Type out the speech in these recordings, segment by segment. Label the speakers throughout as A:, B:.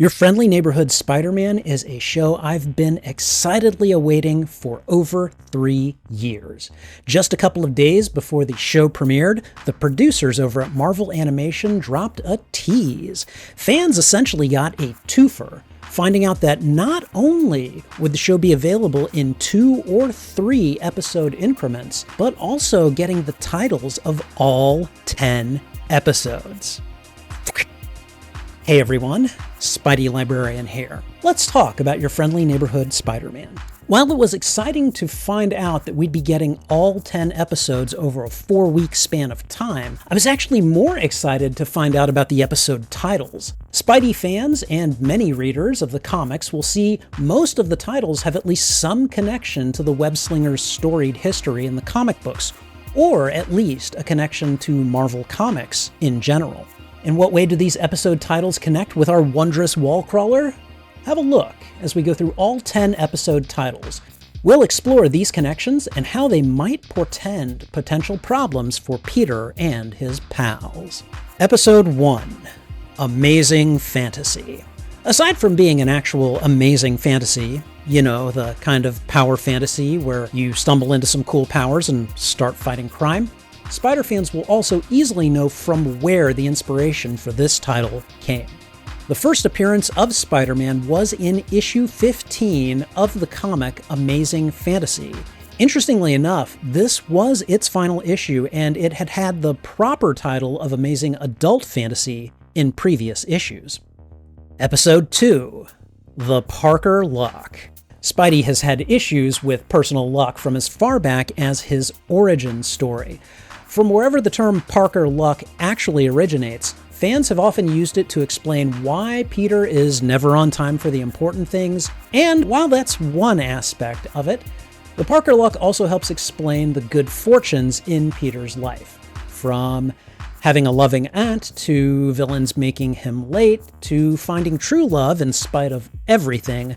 A: Your Friendly Neighborhood Spider-Man is a show I've been excitedly awaiting for over 3 years. Just a couple of days before the show premiered, the producers over at Marvel Animation dropped a tease. Fans essentially got a twofer, finding out that not only would the show be available in 2 or 3 episode increments, but also getting the titles of all 10 episodes. Hey everyone, Spidey Librarian here. Let's talk about Your Friendly Neighborhood Spider-Man. While it was exciting to find out that we'd be getting all 10 episodes over a 4-week span of time, I was actually more excited to find out about the episode titles. Spidey fans and many readers of the comics will see most of the titles have at least some connection to the web-slinger's storied history in the comic books, or at least a connection to Marvel Comics in general. In what way do these episode titles connect with our wondrous wall crawler? Have a look as we go through all 10 episode titles. We'll explore these connections and how they might portend potential problems for Peter and his pals. Episode 1, Amazing Fantasy. Aside from being an actual amazing fantasy, you know, the kind of power fantasy where you stumble into some cool powers and start fighting crime, Spider fans will also easily know from where the inspiration for this title came. The first appearance of Spider-Man was in issue 15 of the comic Amazing Fantasy. Interestingly enough, this was its final issue, and it had had the proper title of Amazing Adult Fantasy in previous issues. Episode 2, The Parker Luck. Spidey has had issues with personal luck from as far back as his origin story. From wherever the term Parker luck actually originates, fans have often used it to explain why Peter is never on time for the important things, and while that's one aspect of it, the Parker luck also helps explain the good fortunes in Peter's life. From having a loving aunt, to villains making him late, to finding true love in spite of everything,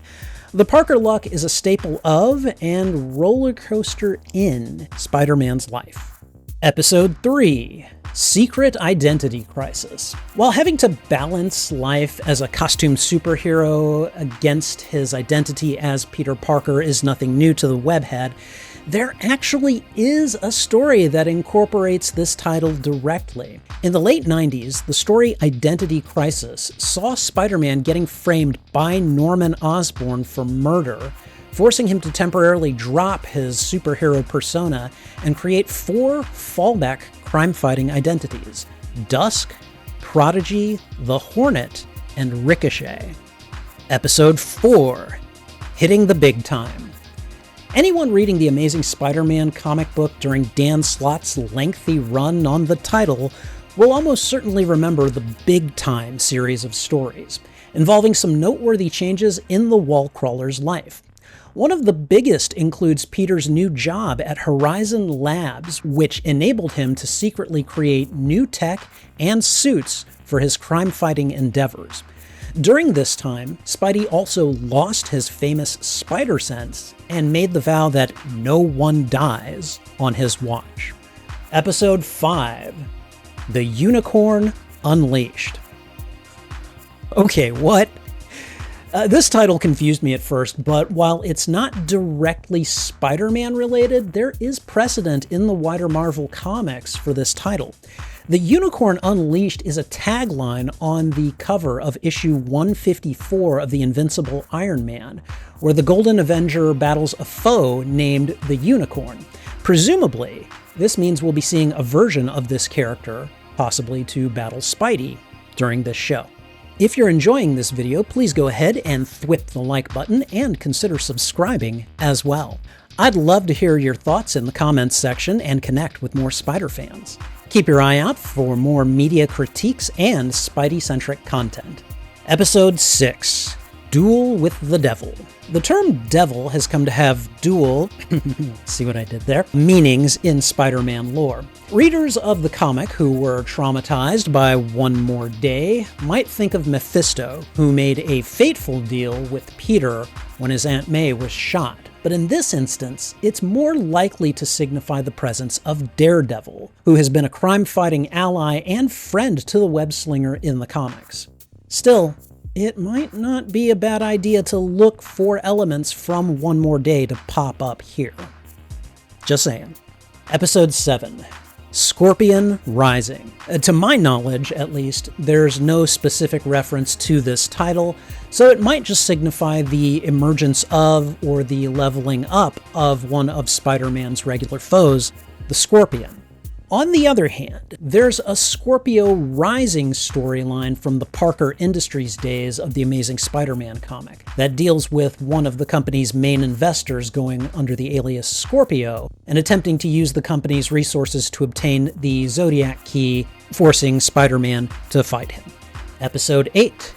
A: the Parker luck is a staple of and roller coaster in Spider-Man's life. Episode 3, Secret Identity Crisis. While having to balance life as a costume superhero against his identity as Peter Parker is nothing new to the webhead, there actually is a story that incorporates this title directly. In the late 90s, the story Identity Crisis saw Spider-Man getting framed by Norman Osborn for murder, forcing him to temporarily drop his superhero persona and create 4 fallback crime-fighting identities: Dusk, Prodigy, the Hornet, and Ricochet. Episode 4, Hitting the Big Time. Anyone reading the Amazing Spider-Man comic book during Dan Slott's lengthy run on the title will almost certainly remember the Big Time series of stories, involving some noteworthy changes in the wall crawler's life. One of the biggest includes Peter's new job at Horizon Labs, which enabled him to secretly create new tech and suits for his crime-fighting endeavors. During this time, Spidey also lost his famous spider sense and made the vow that no one dies on his watch. Episode 5, The Unicorn Unleashed. Okay, what? This title confused me at first, but while it's not directly Spider-Man related, there is precedent in the wider Marvel Comics for this title. The Unicorn Unleashed is a tagline on the cover of issue 154 of the Invincible Iron Man, where the Golden Avenger battles a foe named the Unicorn. Presumably, this means we'll be seeing a version of this character, possibly to battle Spidey, during this show. If you're enjoying this video, please go ahead and thwip the like button and consider subscribing as well. I'd love to hear your thoughts in the comments section and connect with more Spider fans. Keep your eye out for more media critiques and Spidey-centric content. Episode 6, Duel with the Devil. The term devil has come to have dual, see what I did there, meanings in Spider-Man lore. Readers of the comic who were traumatized by One More Day might think of Mephisto, who made a fateful deal with Peter when his Aunt May was shot. But in this instance, it's more likely to signify the presence of Daredevil, who has been a crime-fighting ally and friend to the web-slinger in the comics. Still, it might not be a bad idea to look for elements from One More Day to pop up here. Just saying. Episode 7. Scorpion Rising. To my knowledge, at least, there's no specific reference to this title, so it might just signify the emergence of or the leveling up of one of Spider-Man's regular foes, the Scorpion. On the other hand, there's a Scorpio Rising storyline from the Parker Industries days of the Amazing Spider-Man comic that deals with one of the company's main investors going under the alias Scorpio and attempting to use the company's resources to obtain the Zodiac Key, forcing Spider-Man to fight him. Episode 8.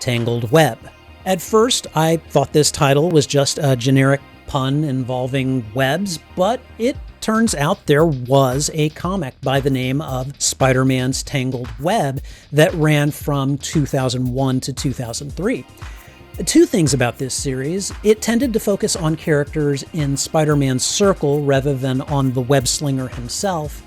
A: Tangled Web. At first, I thought this title was just a generic pun involving webs, but it turns out there was a comic by the name of Spider-Man's Tangled Web that ran from 2001 to 2003. Two things about this series: it tended to focus on characters in Spider-Man's circle rather than on the web-slinger himself,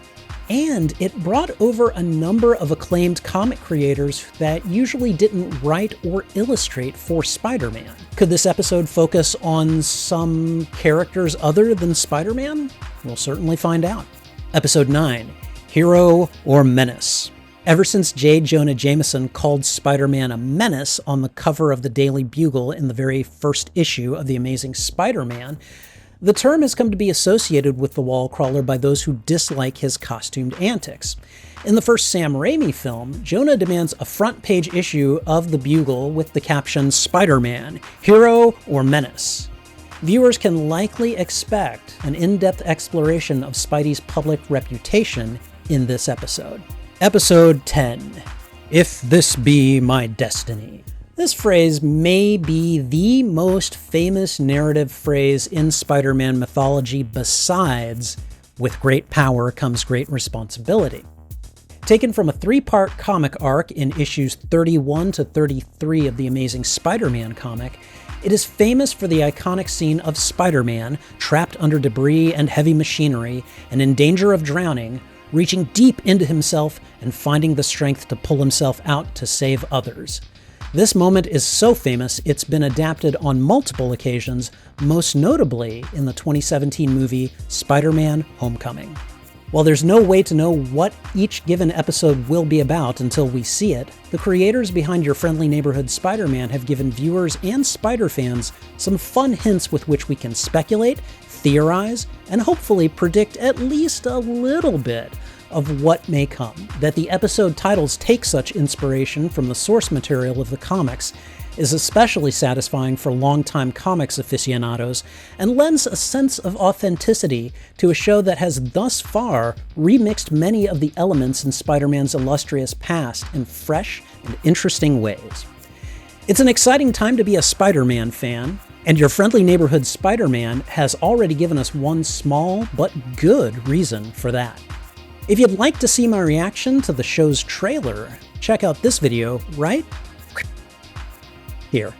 A: and it brought over a number of acclaimed comic creators that usually didn't write or illustrate for Spider-Man. Could this episode focus on some characters other than Spider-Man? We'll certainly find out. Episode 9. Hero or Menace. Ever since J. Jonah Jameson called Spider-Man a menace on the cover of the Daily Bugle in the very first issue of The Amazing Spider-Man, the term has come to be associated with the wall crawler by those who dislike his costumed antics. In the first Sam Raimi film, Jonah demands a front-page issue of the Bugle with the caption Spider-Man, Hero or Menace. Viewers can likely expect an in-depth exploration of Spidey's public reputation in this episode. Episode 10. If This Be My Destiny. This phrase may be the most famous narrative phrase in Spider-Man mythology besides, with great power comes great responsibility. Taken from a 3-part comic arc in issues 31 to 33 of the Amazing Spider-Man comic, it is famous for the iconic scene of Spider-Man, trapped under debris and heavy machinery and in danger of drowning, reaching deep into himself and finding the strength to pull himself out to save others. This moment is so famous it's been adapted on multiple occasions, most notably in the 2017 movie Spider-Man: Homecoming. While there's no way to know what each given episode will be about until we see it, the creators behind Your Friendly Neighborhood Spider-Man have given viewers and Spider fans some fun hints with which we can speculate, theorize, and hopefully predict at least a little bit of what may come. That the episode titles take such inspiration from the source material of the comics is especially satisfying for longtime comics aficionados and lends a sense of authenticity to a show that has thus far remixed many of the elements in Spider-Man's illustrious past in fresh and interesting ways. It's an exciting time to be a Spider-Man fan, and Your Friendly Neighborhood Spider-Man has already given us one small but good reason for that. If you'd like to see my reaction to the show's trailer, check out this video right here.